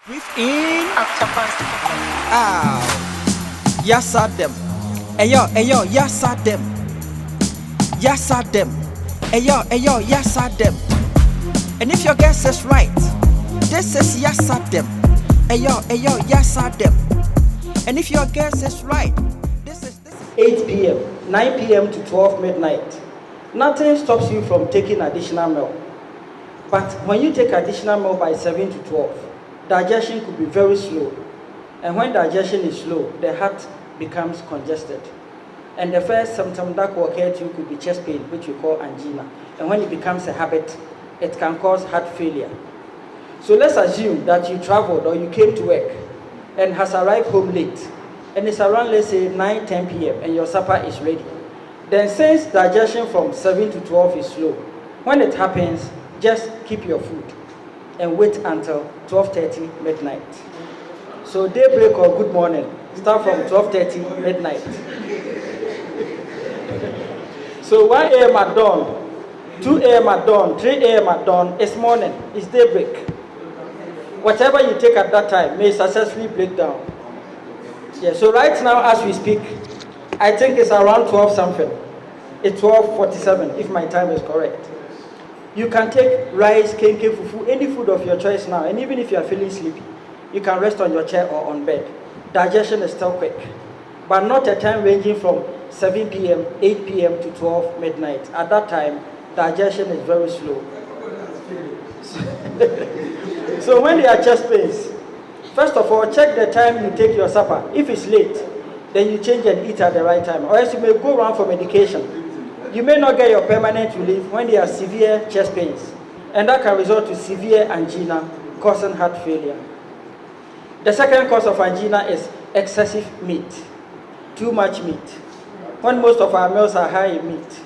Within Octopus. out. Yes, I them. Ayo, yes, I them. Yes, I them. Ayo, yes, I them. And if your guess is right, this is yes, I them. Ayo, yes, I them. And if your guess is right, this is 8 p.m., 9 p.m. to 12 midnight. Nothing stops you from taking additional milk. But when you take additional milk by 7 to 12, digestion could be very slow. And when digestion is slow, the heart becomes congested. And the first symptom that will occur to you could be chest pain, which we call angina. And when it becomes a habit, it can cause heart failure. So let's assume that you traveled or you came to work and has arrived home late. And it's around, let's say, 9, 10 p.m. and your supper is ready. Then since digestion from 7 to 12 is slow, when it happens, just keep your food and wait until 12:30 midnight. So daybreak or good morning, start from 12:30 midnight. So 1 a.m. at dawn, 2 a.m. at dawn, 3 a.m. at dawn, it's morning, it's daybreak. Whatever you take at that time may successfully break down. Yeah, so right now as we speak, I think it's around 12 something. It's 12:47 if my time is correct. You can take rice, kenke, fufu, any food of your choice now, and even if you are feeling sleepy, you can rest on your chair or on bed. Digestion is still quick, but not a time ranging from 7 p.m., 8 p.m. to 12 midnight. At that time, digestion is very slow. So when there are chest pains, first of all, check the time you take your supper. If it's late, then you change and eat at the right time, or else you may go around for medication. You may not get your permanent relief when there are severe chest pains, and that can result to severe angina, causing heart failure. The second cause of angina is excessive meat, too much meat. When most of our meals are high in meat.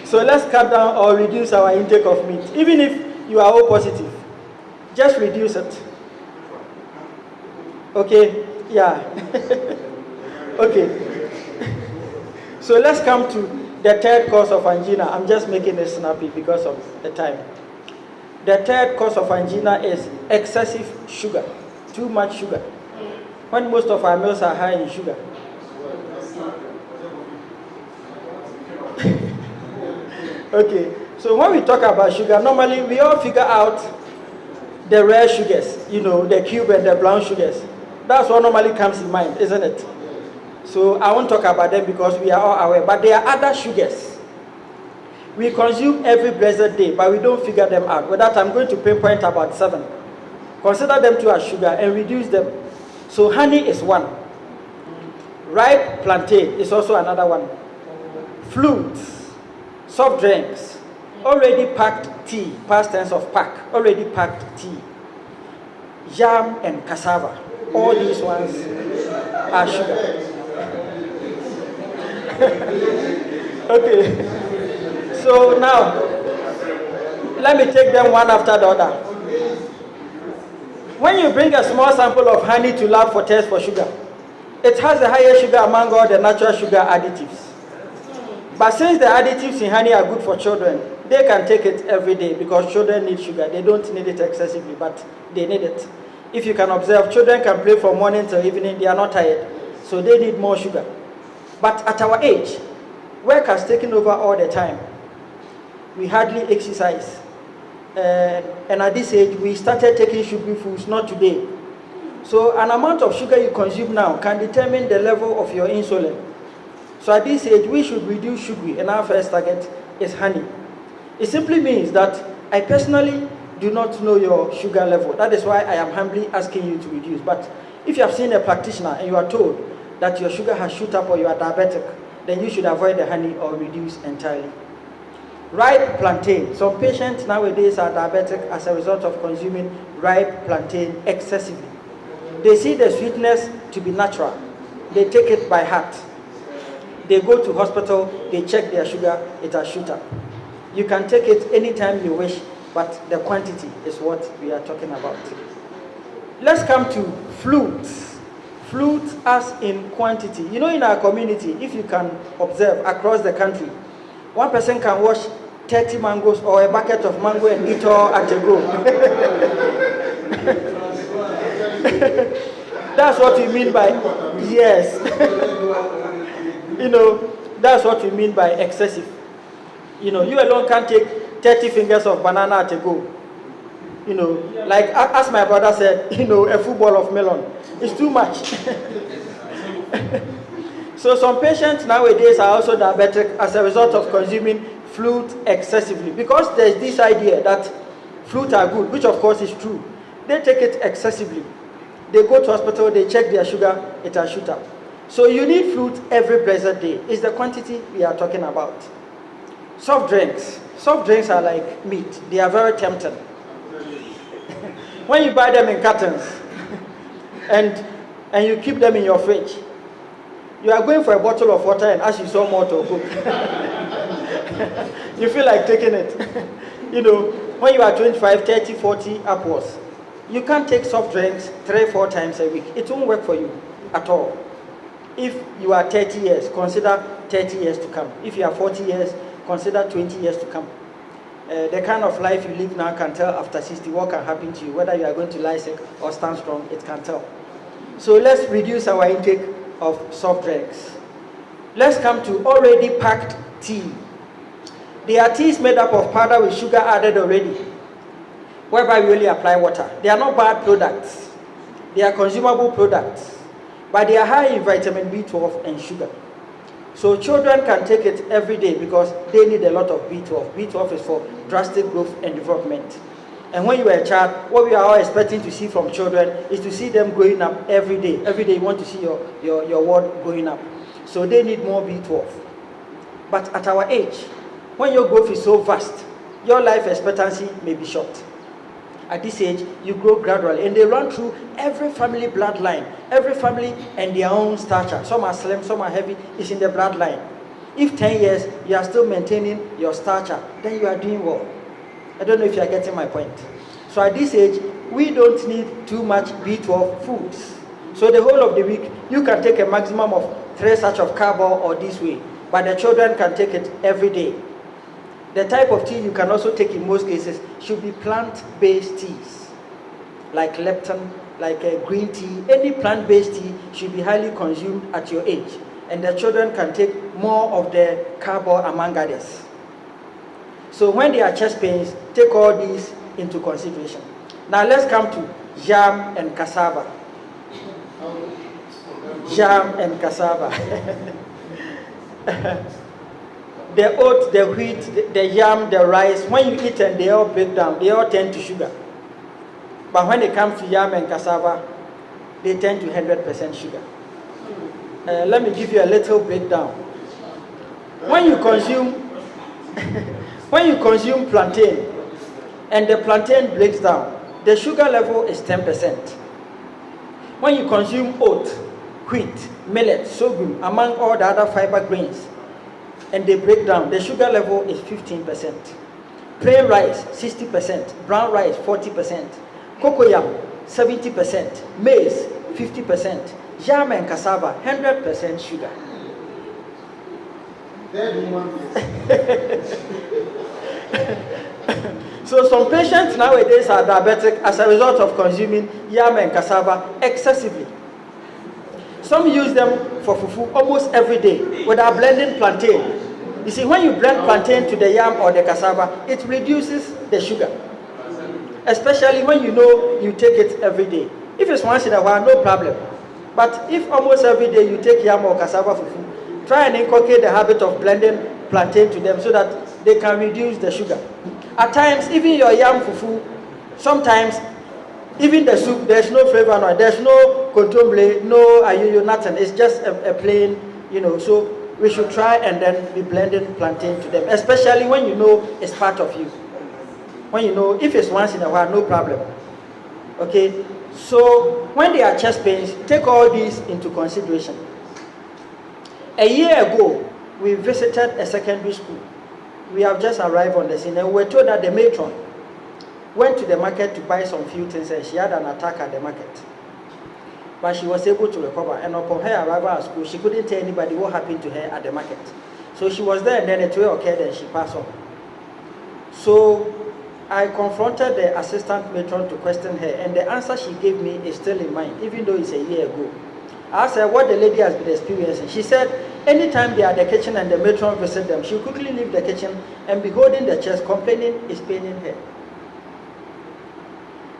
So let's cut down or reduce our intake of meat. Even if you are O positive, just reduce it. Okay? Yeah. Okay. So let's come to the third cause of angina. I'm just making it snappy because of the time. The third cause of angina is excessive sugar, too much sugar. When most of our meals are high in sugar. Okay, so when we talk about sugar, normally we all figure out the rare sugars, the cube and the brown sugars. That's what normally comes in mind, isn't it? So I won't talk about them because we are all aware, but there are other sugars we consume every blessed day, but we don't figure them out. With that, I'm going to pinpoint about 7. Consider them too as sugar and reduce them. So honey is one. Ripe plantain is also another one. Fruits, soft drinks, already packed tea, past tense of pack, already packed tea, yam and cassava. All these ones are sugar. Okay. So now, let me take them one after the other. When you bring a small sample of honey to lab for test for sugar, it has the highest sugar among all the natural sugar additives. But since the additives in honey are good for children, they can take it every day because children need sugar. They don't need it excessively, but they need it. If you can observe, children can play from morning till evening. They are not tired, so they need more sugar. But at our age, work has taken over all the time. We hardly exercise. And at this age, we started taking sugary foods, not today. So an amount of sugar you consume now can determine the level of your insulin. So at this age, we should reduce sugary, and our first target is honey. It simply means that I personally do not know your sugar level. That is why I am humbly asking you to reduce. But if you have seen a practitioner and you are told that your sugar has shoot up or you are diabetic, then you should avoid the honey or reduce entirely. Ripe plantain. Some patients nowadays are diabetic as a result of consuming ripe plantain excessively. They see the sweetness to be natural. They take it by heart. They go to hospital, they check their sugar, it has shoot up. You can take it anytime you wish, but the quantity is what we are talking about. Let's come to fruits. Fruits as in quantity. In our community, if you can observe across the country, one person can wash 30 mangoes or a bucket of mango and eat all at a go. That's what we mean by, yes. That's what we mean by excessive. You alone can't take 30 fingers of banana at a go. Like as my brother said, a full ball of melon. It's too much. So some patients nowadays are also diabetic as a result of consuming fruit excessively. Because there's this idea that fruit are good, which of course is true. They take it excessively. They go to hospital, they check their sugar, it has shoot up. So you need fruit every blessed day. It's the quantity we are talking about. Soft drinks. Soft drinks are like meat. They are very tempting. When you buy them in cartons and you keep them in your fridge, you are going for a bottle of water and as you saw more to cook. You feel like taking it. When you are 25, 30, 40 upwards, you can't take soft drinks 3-4 times a week. It won't work for you at all. If you are 30 years, consider 30 years to come. If you are 40 years, consider 20 years to come. The kind of life you live now can tell after 60 what can happen to you. Whether you are going to lie sick or stand strong, it can tell. So let's reduce our intake of soft drinks. Let's come to already packed tea. There are teas made up of powder with sugar added already, whereby we only apply water. They are not bad products. They are consumable products, but they are high in vitamin B12 and sugar. So children can take it every day because they need a lot of B12. B12 is for drastic growth and development. And when you are a child, what we are all expecting to see from children is to see them growing up every day. Every day you want to see your world growing up. So they need more B12. But at our age, when your growth is so vast, your life expectancy may be short. At this age, you grow gradually, and they run through every family bloodline. Every family and their own stature. Some are slim, some are heavy. It's in the bloodline. If 10 years you are still maintaining your stature, then you are doing well. I don't know if you are getting my point. So at this age, we don't need too much B12 foods. So the whole of the week, you can take a maximum of 3 sachets of carb or this way, but the children can take it every day. The type of tea you can also take in most cases should be plant-based teas, like lepton, like green tea. Any plant-based tea should be highly consumed at your age, and the children can take more of the carb among others. So when they are chest pains, take all these into consideration. Now let's come to yam and cassava. Yam and cassava. The oat, the wheat, the yam, the rice, when you eat them, they all break down. They all tend to sugar. But when it comes to yam and cassava, they tend to 100% sugar. Let me give you a little breakdown. When you consume plantain, and the plantain breaks down, the sugar level is 10%. When you consume oat, wheat, millet, sorghum, among all the other fiber grains, and they break down, the sugar level is 15%. Plain rice, 60%. Brown rice, 40%. Cocoyam, 70%. Maize, 50%. Yam and cassava, 100% sugar. So some patients nowadays are diabetic as a result of consuming yam and cassava excessively. Some use them for fufu almost every day without blending plantain. You see, when you blend plantain to the yam or the cassava, it reduces the sugar. Especially when you know you take it every day. If it's once in a while, no problem. But if almost every day you take yam or cassava fufu, try and inculcate the habit of blending plantain to them so that they can reduce the sugar. At times, even your yam fufu, sometimes even the soup, there's no flavor, no, there's no contomble, no ayoyo, nothing. It's just a plain, so we should try and then be blending plantain to them, especially when you know it's part of you. When you know, if it's once in a while, no problem. Okay, so when they are chest pains, take all these into consideration. A year ago, we visited a secondary school. We have just arrived on the scene, and we were told that the matron went to the market to buy some few things, and she had an attack at the market. But she was able to recover, and upon her arrival at school, she couldn't tell anybody what happened to her at the market. So she was there, and then a trail occurred, and she passed on. So I confronted the assistant matron to question her, and the answer she gave me is still in mind, even though it's a year ago. I asked her what the lady has been experiencing. She said anytime they are at the kitchen and the matron visit them, she quickly leave the kitchen and be holding the chest, complaining it's paining her.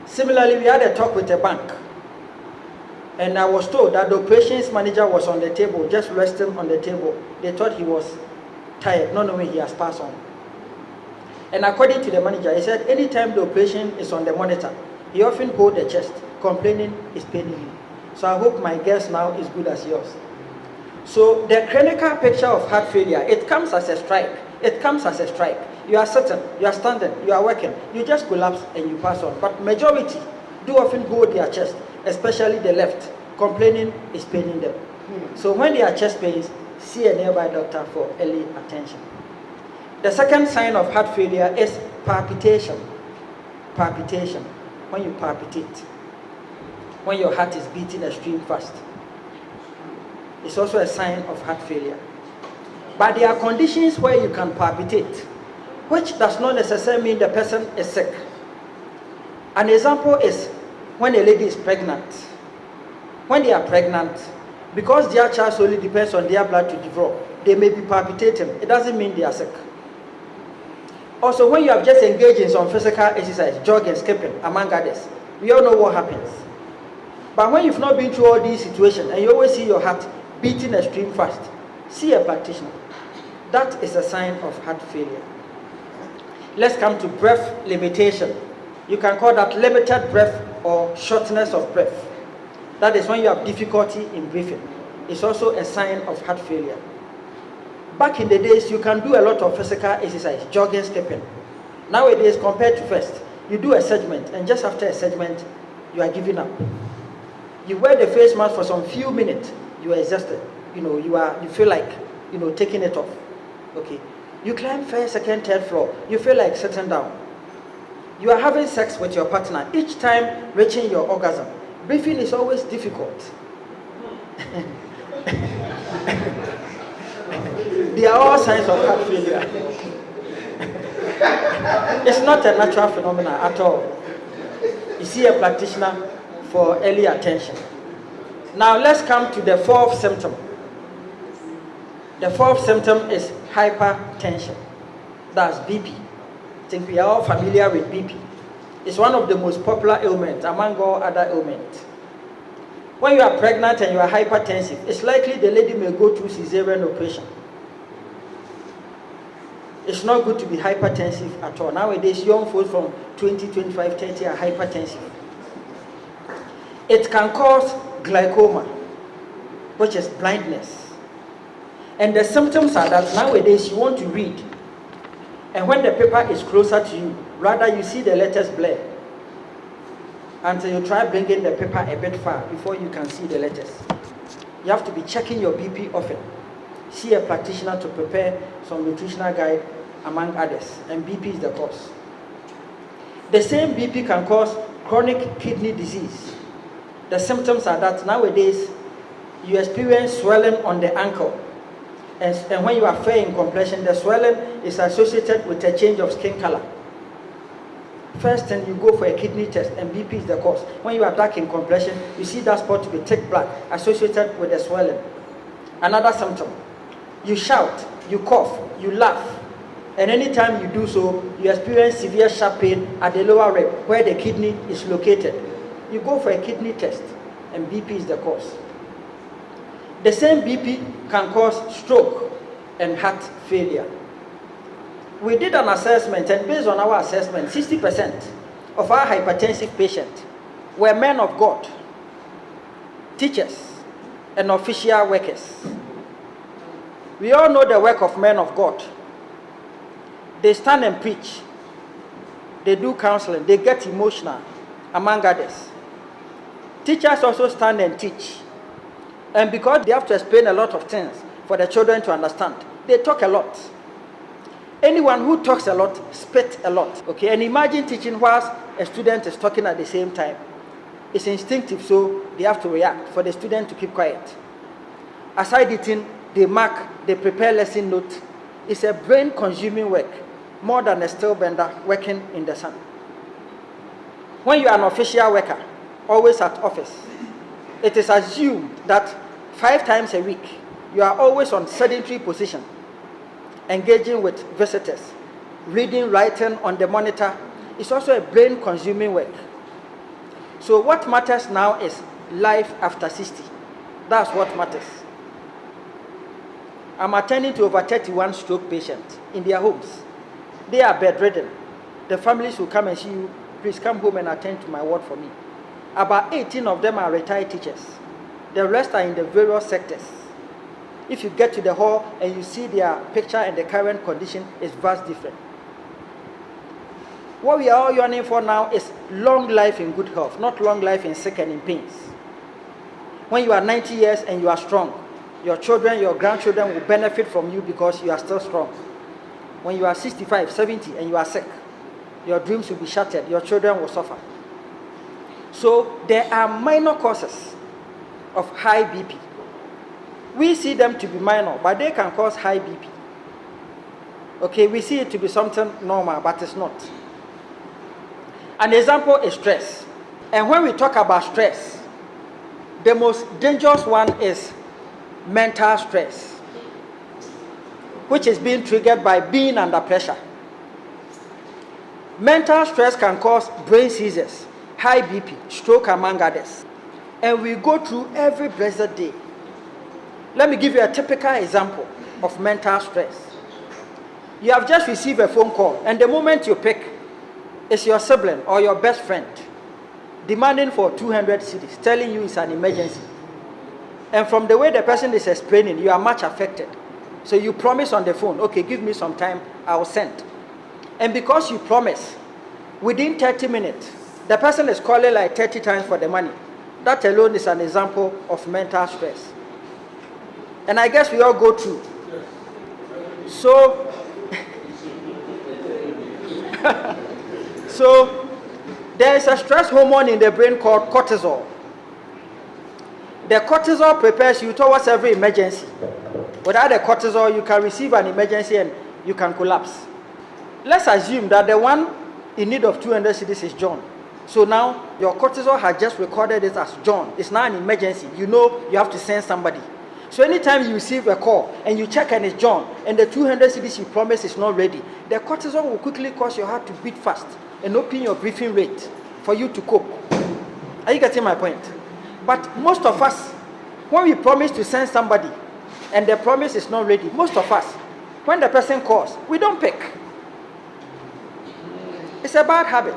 Similarly, we had a talk with a bank, and I was told that the operations manager was on the table, just resting on the table. They thought he was tired, not knowing he has passed on. And according to the manager, he said anytime the operation is on the monitor, he often holds the chest, complaining it's paining him. So I hope my guess now is good as yours. So the clinical picture of heart failure, it comes as a strike. It comes as a strike. You are sitting, you are standing, you are working, you just collapse and you pass on. But majority do often hold their chest, especially the left, complaining is paining them. So when their chest pains, see a nearby doctor for early attention. The second sign of heart failure is palpitation. Palpitation, when you palpitate, when your heart is beating extreme fast. It's also a sign of heart failure. But there are conditions where you can palpitate, which does not necessarily mean the person is sick. An example is when a lady is pregnant. When they are pregnant, because their child solely depends on their blood to develop, they may be palpitating. It doesn't mean they are sick. Also, when you have just engaged in some physical exercise, jogging, skipping, among others, we all know what happens. But when you've not been through all these situations and you always see your heart beating extreme fast, see a practitioner. That is a sign of heart failure. Let's come to breath limitation. You can call that limited breath or shortness of breath. That is when you have difficulty in breathing. It's also a sign of heart failure. Back in the days, you can do a lot of physical exercise, jogging, skipping. Nowadays, compared to first, you do a segment, and just after a segment, you are giving up. You wear the face mask for some few minutes, you are exhausted. You feel like, taking it off. Okay. You climb first, second, third floor, you feel like sitting down. You are having sex with your partner, each time reaching your orgasm. Breathing is always difficult. They are all signs of heart failure. It's not a natural phenomenon at all. You see a practitioner for early attention. Now let's come to the fourth symptom. The fourth symptom is hypertension. That's BP. I think we are all familiar with BP. It's one of the most popular ailments among all other ailments. When you are pregnant and you are hypertensive, it's likely the lady may go through cesarean operation. It's not good to be hypertensive at all. Nowadays, young folks from 20, 25, 30 are hypertensive. It can cause glaucoma, which is blindness. And the symptoms are that nowadays you want to read, and when the paper is closer to you, rather you see the letters blur until you try bringing the paper a bit far before you can see the letters. You have to be checking your BP often. See a practitioner to prepare some nutritional guide, among others, and BP is the cause. The same BP can cause chronic kidney disease. The symptoms are that nowadays you experience swelling on the ankle, and when you are fair in complexion, the swelling is associated with a change of skin color. First thing, you go for a kidney test, and BP is the cause. When you are dark in complexion, you see that spot to be thick black associated with the swelling. Another symptom, you shout, you cough, you laugh, and anytime you do so, you experience severe sharp pain at the lower rib where the kidney is located. You go for a kidney test, and BP is the cause. The same BP can cause stroke and heart failure. We did an assessment, and based on our assessment, 60% of our hypertensive patients were men of God, teachers, and official workers. We all know the work of men of God. They stand and preach. They do counseling. They get emotional, among others. Teachers also stand and teach. And because they have to explain a lot of things for the children to understand, they talk a lot. Anyone who talks a lot spits a lot. Okay, and imagine teaching whilst a student is talking at the same time. It's instinctive, so they have to react for the student to keep quiet. Aside eating, they mark, they prepare lesson notes. It's a brain-consuming work. more than a steel bender working in the sun. When you are an official worker, always at office, it is assumed that 5 times a week, you are always on sedentary position, engaging with visitors, reading, writing on the monitor. It's also a brain-consuming work. So what matters now is life after 60. That's what matters. I'm attending to over 31 stroke patients in their homes. They are bedridden. The families will come and see you. Please come home and attend to my ward for me. About 18 of them are retired teachers. The rest are in the various sectors. If you get to the hall and you see their picture and the current condition, is vastly different. What we are all yearning for now is long life in good health, not long life in sick and in pains. When you are 90 years and you are strong, your children, your grandchildren will benefit from you because you are still strong. When you are 65, 70 and you are sick, your dreams will be shattered, your children will suffer. So there are minor causes of high BP. We see them to be minor, but they can cause high BP. Okay, we see it to be something normal, but it's not. An example is stress. And when we talk about stress, the most dangerous one is mental stress, which is being triggered by being under pressure. Mental stress can cause brain seizures, high BP, stroke, among others. And we go through every blessed day. Let me give you a typical example of mental stress. You have just received a phone call, and the moment you pick, it's your sibling or your best friend demanding for 200 cedis, telling you it's an emergency. And from the way the person is explaining, you are much affected. So you promise on the phone, okay, give me some time, I'll send. And because you promise, within 30 minutes, the person is calling like 30 times for the money. That alone is an example of mental stress. And I guess we all go through. So, so there is a stress hormone in the brain called cortisol. The cortisol prepares you towards every emergency. Without the cortisol, you can receive an emergency and you can collapse. Let's assume that the one in need of 200 cedis is John. So now your cortisol has just recorded it as John. It's now an emergency. You know you have to send somebody. So anytime you receive a call and you check and it's John and the 200 cedis you promised is not ready, the cortisol will quickly cause your heart to beat fast and open your breathing rate for you to cope. Are you getting my point? But most of us, when we promise to send somebody and the promise is not ready, most of us, when the person calls, we don't pick. It's a bad habit.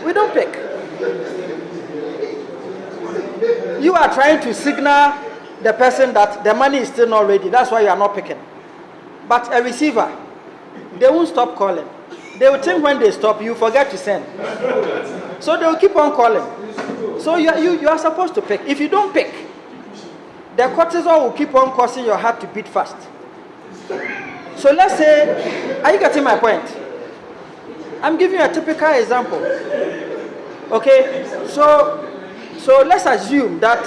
We don't pick. You are trying to signal the person that the money is still not ready. That's why you are not picking. But a receiver, they won't stop calling. They will think when they stop, you forget to send. So they will keep on calling. So you are supposed to pick. If you don't pick, the cortisol will keep on causing your heart to beat fast. So let's say, are you getting my point? I'm giving you a typical example. Okay, so let's assume that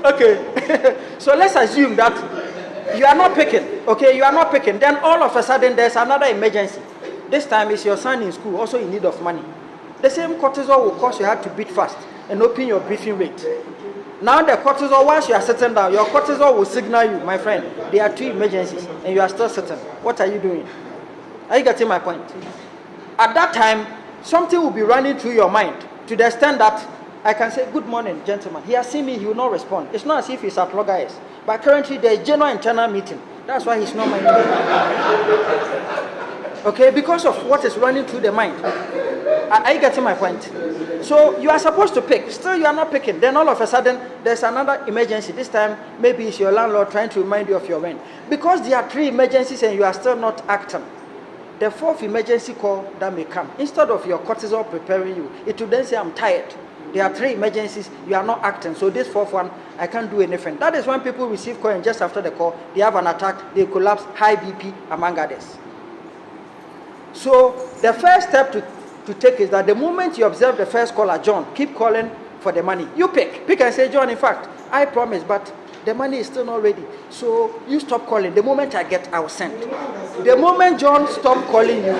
okay, so let's assume that you are not picking. Okay, you are not picking. Then all of a sudden there's another emergency. This time it's your son in school, also in need of money. The same cortisol will cause your heart to beat fast and open your breathing rate. Now the cortisol, once you are sitting down, your cortisol will signal you, my friend, there are 2 emergencies and you are still sitting. What are you doing? Are you getting my point? At that time, something will be running through your mind to the extent that I can say, good morning, gentlemen. He has seen me, he will not respond. It's not as if he's at loggerheads. But currently there is general internal meeting. That's why he's not minding. Okay, because of what is running through the mind. Are you getting my point? So you are supposed to pick. Still you are not picking. Then all of a sudden there's another emergency. This time maybe it's your landlord trying to remind you of your rent. Because there are 3 emergencies and you are still not acting. The 4th emergency call that may come, instead of your cortisol preparing you, it will then say, I'm tired. There are 3 emergencies, you are not acting. So this 4th one, I can't do anything. That is when people receive call and just after the call, they have an attack, they collapse, high BP, among others. So the first step to take is that the moment you observe the first caller, John, keep calling for the money. You pick and say, John, in fact, I promise, but the money is still not ready. So you stop calling. The moment I get, I'll send. The moment John stop calling you,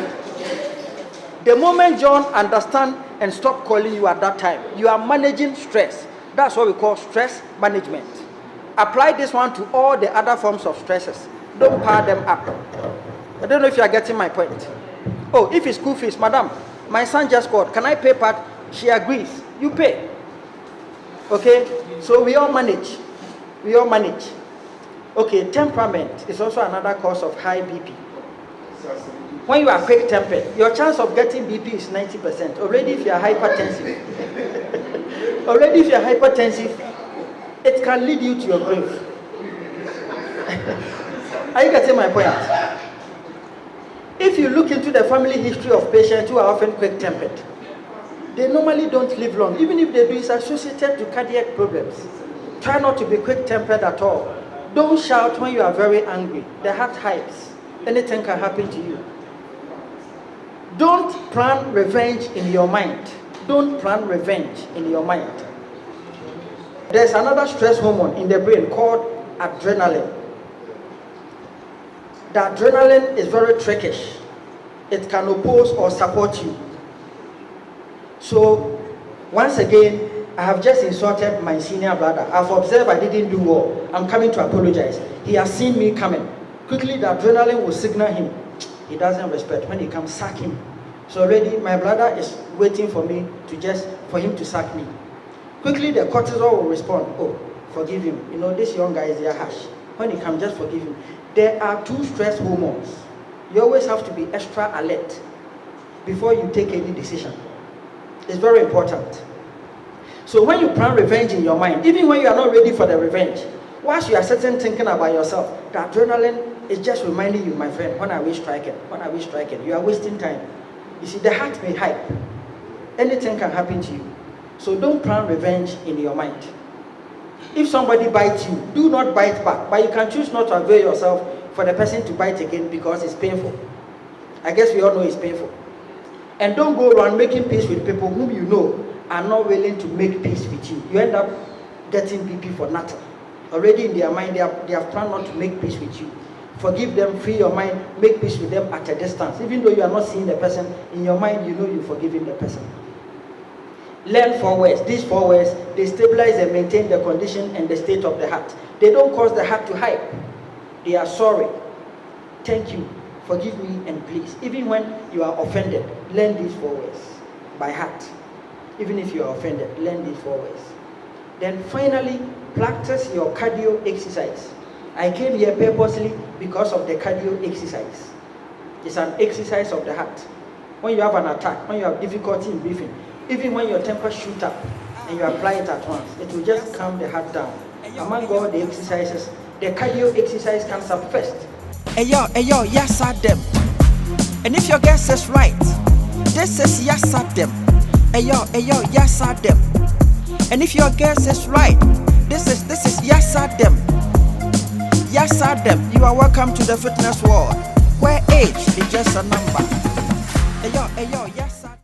the moment John understand and stop calling you at that time, you are managing stress. That's what we call stress management. Apply this one to all the other forms of stresses. Don't pile them up. I don't know if you are getting my point. Oh, if it's school fees, madam, my son just called. Can I pay part? She agrees. You pay. Okay? So we all manage. We all manage. Okay, temperament is also another cause of high BP. When you are quick-tempered, your chance of getting BP is 90%. Already if you are hypertensive, it can lead you to your grave. Are you getting my point? If you look into the family history of patients who are often quick-tempered, they normally don't live long. Even if they do, it's associated to cardiac problems. Try not to be quick-tempered at all. Don't shout when you are very angry. The heart hypes. Anything can happen to you. Don't plan revenge in your mind. Don't plan revenge in your mind. There's another stress hormone in the brain called adrenaline. The adrenaline is very trickish. It can oppose or support you. So, once again, I have just insulted my senior brother. I've observed I didn't do well. I'm coming to apologize. He has seen me coming. Quickly, the adrenaline will signal him. He doesn't respect. When he comes, sack him. So already, my brother is waiting for me for him to sack me. Quickly, the cortisol will respond. Oh, forgive him. You know, this young guy is there harsh. When he comes, just forgive him. There are two stress hormones. You always have to be extra alert before you take any decision. It's very important. So when you plan revenge in your mind, even when you are not ready for the revenge, whilst you are sitting thinking about yourself, the adrenaline is just reminding you, my friend, when are we striking? When are we striking? You are wasting time. You see, the heart may hype. Anything can happen to you. So don't plan revenge in your mind. If somebody bites you, do not bite back. But you can choose not to avail yourself for the person to bite again because it's painful. I guess we all know it's painful. And don't go around making peace with people whom you know are not willing to make peace with you. You end up getting BP for nothing. Already in their mind, they have planned not to make peace with you. Forgive them, free your mind, make peace with them at a distance. Even though you are not seeing the person, in your mind you know you've forgiven the person. Learn 4 words. These 4 words, they stabilize and maintain the condition and the state of the heart. They don't cause the heart to hype. They are sorry, thank you, forgive me, and please. Even when you are offended, learn these 4 words by heart. Even if you are offended, learn these 4 words. Then finally, practice your cardio exercise. I came here purposely because of the cardio exercise. It's an exercise of the heart. When you have an attack, when you have difficulty in breathing, even when your temper shoots up and you apply it at once, it will just calm the heart down. Among all the exercises, the cardio exercise comes up first. Ayo, yes, I them. And if your guess is right, this is yes, I them. Ayo, yes, I them. And if your guess is right, this is yes, I them. Yes, I them. You are welcome to the fitness world, where age is just a number. Ayo, yes.